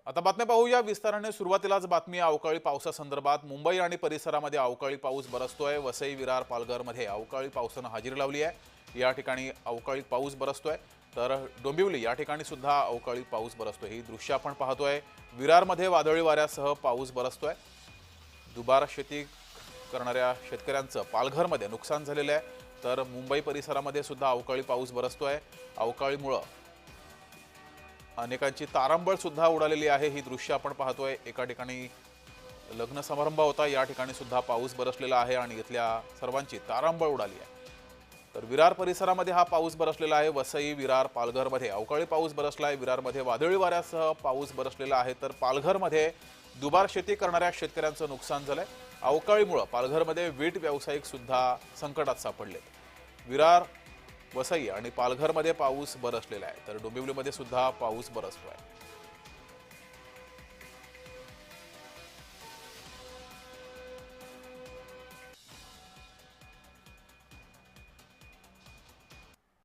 आता बातम्या पाहूया विस्ताराने। सुरुवातीलाच बातमी अवकाळी पावसासंदर्भात। मुंबई आणि परिसरामध्ये अवकाळी पाऊस बरसतोय। वसई, विरार, पालघरमध्ये अवकाळी पावसाने हजेरी लावली आहे। या ठिकाणी अवकाळी पाऊस बरसतोय, तर डोंबिवली या ठिकाणी सुद्धा अवकाळी पाऊस बरसतोय। ही दृश्य आपण पाहतोय। विरारमध्ये वादळी वाऱ्यासह पाऊस बरसतोय। दुबार शेती करणाऱ्या शेतकऱ्यांचं पालघरमध्ये नुकसान झालेलं आहे, तर मुंबई परिसरामध्ये सुद्धा अवकाळी पाऊस बरसतोय। अवकाळीमुळे अनेकांची तारांबळ सुद्धा उडालेली आहे। ही दृश्य आपण पाहतोय। एका ठिकाणी लग्न समारंभ होता, या ठिकाणी सुद्धा पाऊस बरसलेला आहे आणि इथल्या सर्वांची तारांबळ उडाली आहे। तर विरार परिसरामध्ये हा पाऊस बरसलेला आहे। वसई, विरार, पालघरमध्ये अवकाळी पाऊस बरसलाय। विरारमध्ये वादळी वाऱ्यासह पाऊस बरसलेला आहे, तर पालघरमध्ये दुबार शेती करणाऱ्या शेतकऱ्यांचं नुकसान झालंय। अवकाळीमुळे पालघरमध्ये वीट व्यावसायिक सुद्धा संकटात सापडलेत। विरार, वसई आणि पालघरमध्ये पाऊस बरसलेला आहे, तर डोंबिवलीमध्ये सुद्धा पाऊस बरसतोय।